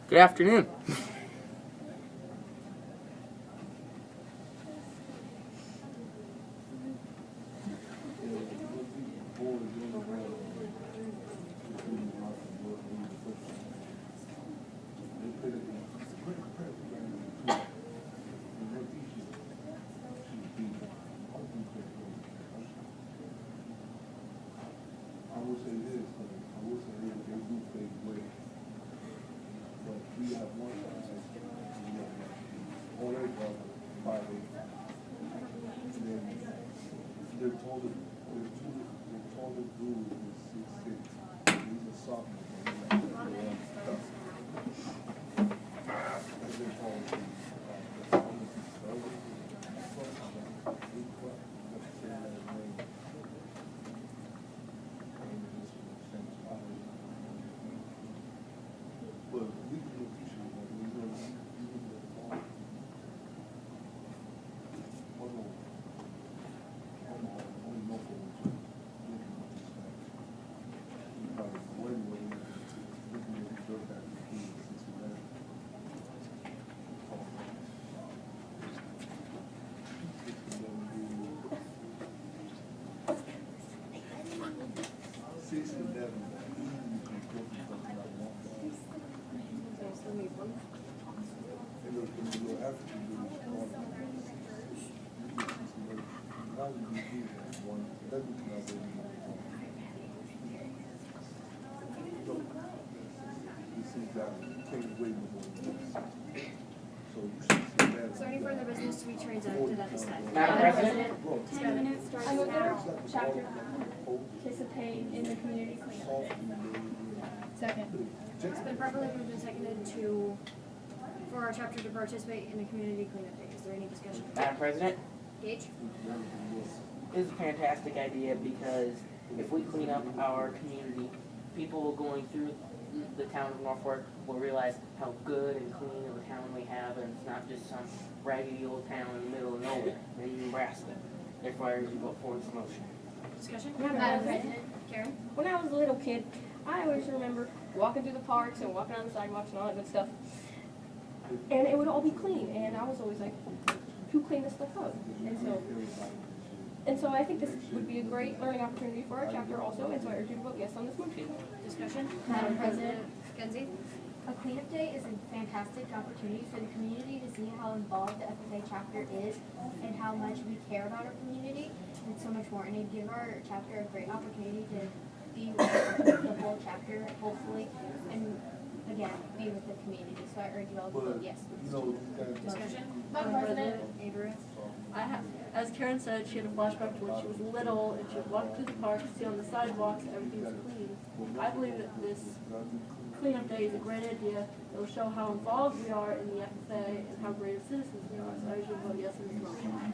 Good afternoon. Is there any further business to be transacted at this time? Madam President? 10 minutes starts now. Chapter participate in the community cleanup day. Second. It's been properly moved and seconded for our chapter to participate in the community cleanup day. Is there any discussion? Madam President? Gage? This is a fantastic idea because if we clean up our community, people going through the town of Norfolk will realize how good and clean of a town we have, and it's not just some raggedy old town in the middle of nowhere in Nebraska. Therefore, I urge you vote for this motion. Discussion? Madam President, Karen? when I was a little kid, I always remember walking through the parks and walking on the sidewalks and all that good stuff. And it would all be clean, and I was always like, who cleaned this stuff up? And so I think this would be a great learning opportunity for our chapter also, and so I urge you to vote yes on this motion. Discussion? Madam President, Kenzie? a cleanup day is a fantastic opportunity for the community to see how involved the FFA chapter is and how much we care about our community and so much more. And it gives our chapter a great opportunity to be with the whole chapter, hopefully, and again, be with the community. So I urge you all to vote yes. Discussion? Madam President, Andrew? as Karen said, she had a flashback to when she was little and she would walk through the park, see on the sidewalks, everything's clean. I believe that this cleanup day is a great idea. It will show how involved we are in the FFA and how great of citizens we are. So I usually vote yes on this motion.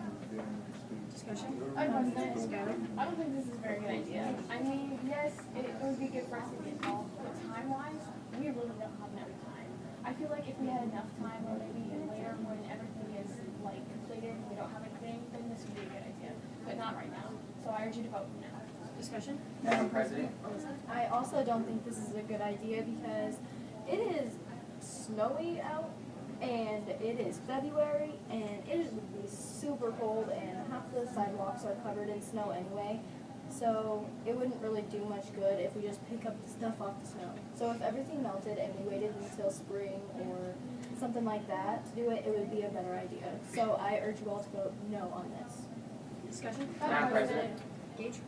Discussion? Madam President, Skylar? I don't think this is a very good idea. I mean, yes, it would be good for us to get involved, but time-wise, we really don't have enough time. I feel like if we had enough time, or maybe even later when everything is like completed and we don't have anything, then this would be a good idea. But not right now. So I urge you to vote now. Discussion? Madam President? I also don't think this is a good idea because it is snowy out and it is February and it would be super cold and half the sidewalks are covered in snow anyway. So it wouldn't really do much good if we just pick up the stuff off the snow. So if everything melted and we waited until spring or something like that to do it, it would be a better idea. So I urge you all to vote no on this. Discussion? Madam President? Gage?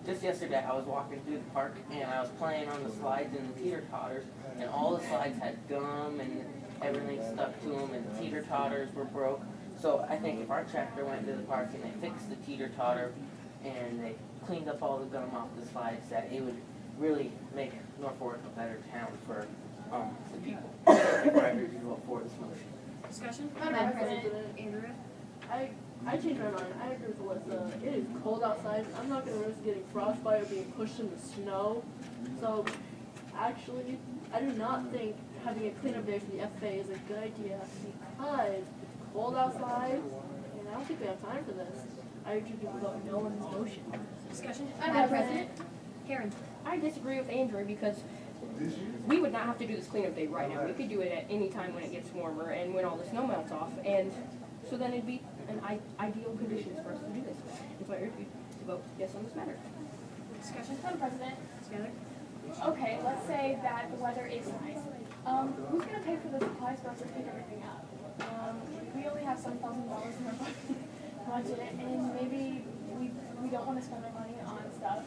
Just yesterday, I was walking through the park and I was playing on the slides and the teeter-totters, and all the slides had gum and everything stuck to them, and the teeter-totters were broke. So I think if our chapter went to the park and they fixed the teeter-totter and they cleaned up all the gum off the slides, that it would really make Norfolk a better town for the people. Therefore, I urge you to vote for this motion. Discussion? Madam President, Andrew? I changed my mind. I agree with Alyssa. It is cold outside. I'm not going to risk getting frostbite or being pushed in the snow. So, actually, I do not think having a cleanup day for the FA is a good idea because it's cold outside, and I don't think we have time for this. I urge you to vote no on this motion. Discussion? Madam President, Karen? I disagree with Andrew because we would not have to do this cleanup day right now. We could do it at any time when it gets warmer and when all the snow melts off, and so then it'd be an ideal conditions for us to do this. And so I urge you to vote yes on this matter. Discussion? Madam President, Skylar? okay, let's say that the weather is nice. Who's gonna pay for the supplies for us to pick everything up? We only have $7,000 in our budget, and maybe we don't want to spend our money on stuff,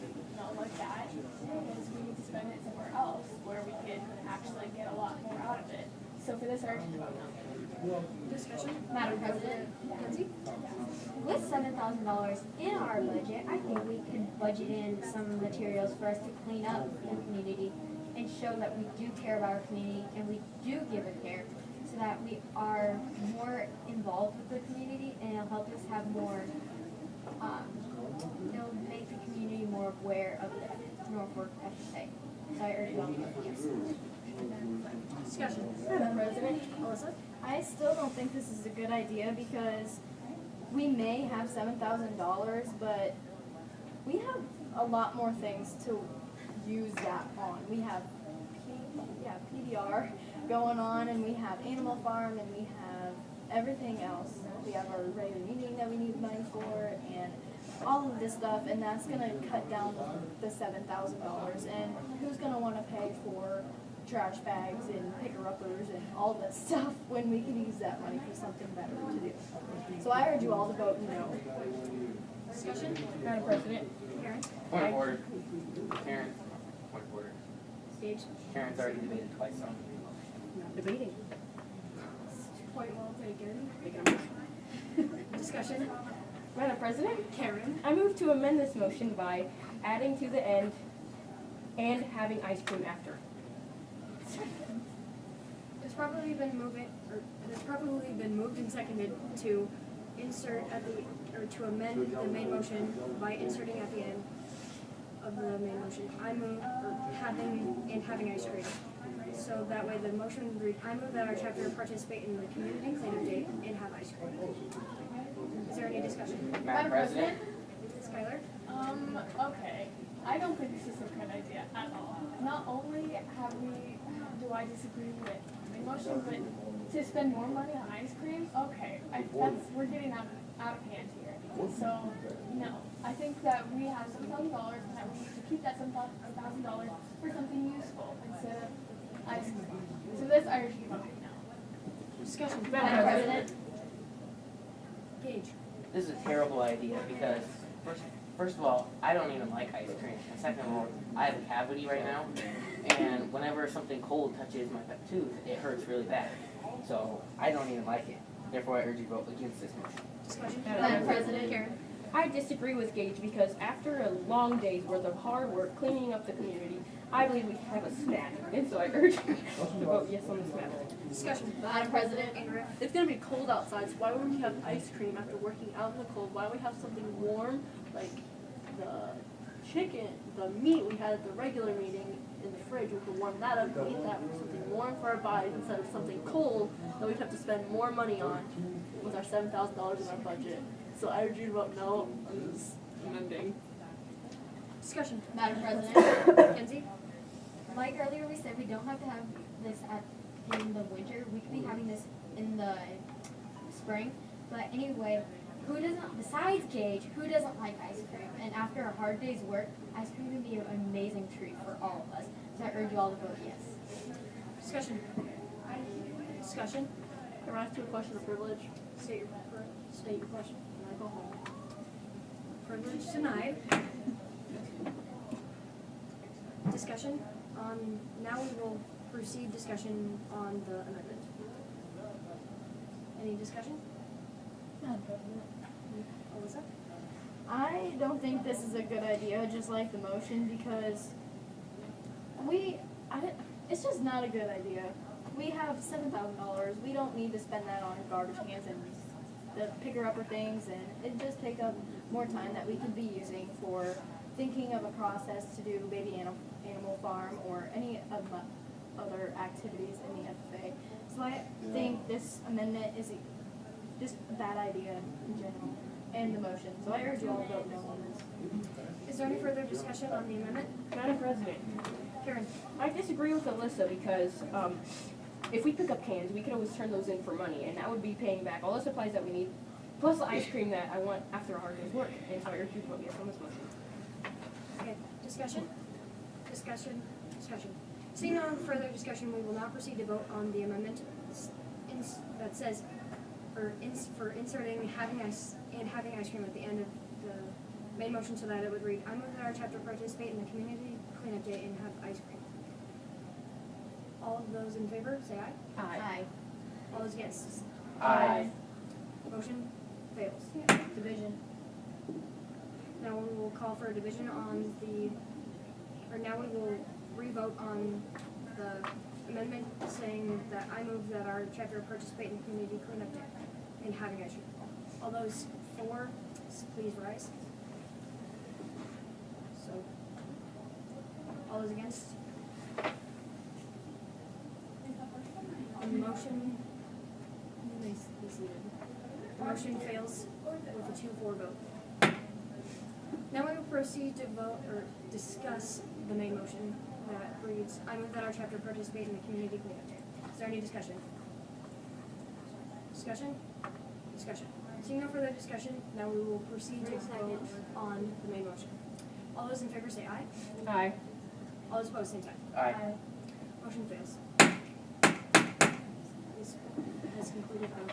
like that, because we need to spend it somewhere else where we could actually get a lot more out of it. So for this, I urge you to vote no. Discussion? Madam President, Mackenzie? with $7,000 in our budget, I think we could budget in some materials for us to clean up the community and show that we do care about our community and we do give a care, so that we are more involved with the community, and it'll help us have more, it'll make the community more aware of the Norfolk FFA. So I urge you all to vote yes. Discussion? Madam President, Alyssa? I still don't think this is a good idea because we may have $7,000, but we have a lot more things to use that on. We have PDR going on, and we have Animal Farm, and we have everything else. We have our regular meeting that we need money for, and all of this stuff, and that's gonna cut down the $7,000. And who's gonna want to pay for trash bags and picker-uppers and all this stuff when we can use that money for something better to do? So I urge you all to vote no. Discussion? Madam President, Karen? Point of order. Karen, point of order. Gage? Karen's already debated twice on. not debating. Point well taken. Making a motion. Discussion? Madam President, Karen? I move to amend this motion by adding to the end and having ice cream after. It's probably been moved and seconded to insert at the, or to amend the main motion by inserting at the end of the main motion. I move, or having ice cream. So that way the motion would read, I move that our chapter participate in the community cleanup day and have ice cream. Is there any discussion? Madam President? Skylar? Okay. I don't think this is a good idea at all. Not only do I disagree with the motion, but to spend more money on ice cream, okay, we're getting out of hand here. So, no. I think that we have $7,000 and that we need to keep that $7,000 for something useful instead of ice cream. So this, I urge you to vote no. Discussion? Madam President, Gage? This is a terrible idea because first of all, I don't even like ice cream. And second of all, I have a cavity right now, and whenever something cold touches my tooth, it hurts really bad. So I don't even like it. Therefore, I urge you to vote against this motion. Discussion? Madam President? Karen? I disagree with Gage because after a long day's worth of hard work cleaning up the community, I believe we have a snack. And so I urge you to vote yes on this matter. Discussion? Madam President, Andrea? it's gonna be cold outside, so why would we have ice cream after working out in the cold? Why don't we have something warm, like the chicken, the meat we had at the regular meeting in the fridge? We could warm that up and eat that with something warm for our bodies instead of something cold that we'd have to spend more money on with our $7,000 in our budget. So I urge you to vote no on this amending. Discussion? Madam President, Mackenzie? like earlier we said, we don't have to have this in the winter. We could be having this in the spring. But anyway, who doesn't, besides Gage, who doesn't like ice cream? And after a hard day's work, ice cream can be an amazing treat for all of us. So I urge you all to vote yes. Discussion? Discussion? Can I ask you a question of privilege? State your question. And I go home. Privilege denied. Discussion on, now we will proceed discussion on the amendment. Any discussion? Alyssa? I don't think this is a good idea, just like the motion, because it's just not a good idea. We have $7,000. We don't need to spend that on garbage cans and the picker-upper things, and it just take up more time that we could be using for thinking of a process to do baby animal farm or any of the other activities in the FFA. So I think this amendment is just a bad idea in general, and the motion. So I urge you all to vote no on this. Is there any further discussion on the amendment? Madam President, Karen. I disagree with Alyssa because if we pick up cans, we can always turn those in for money, and that would be paying back all the supplies that we need, plus the ice cream that I want after a hard day's work. And so I urge you to vote yes on this motion. Okay, discussion? Seeing no further discussion, we will now proceed to vote on the amendment that says, for inserting having ice cream at the end of the main motion so that it would read, I move that our chapter participate in the community cleanup day and have ice cream. All of those in favor, say aye. Aye. All those against? Aye. Motion fails. Division. Now we will call for a division on now we will re-vote on the amendment saying that I move that our chapter participate in the community cleanup day and having ice cream. All those for, please rise. So, all those against? On the motion, be seated. The motion fails with a 2-4 vote. Now we will proceed to vote or discuss the main motion that reads, I move that our chapter participate in the community cleanup day. Is there any discussion? Discussion? Seeing no further discussion, now we will proceed to vote on the main motion. All those in favor say aye. Aye. All those opposed, same sign. Aye. Motion fails. This has concluded our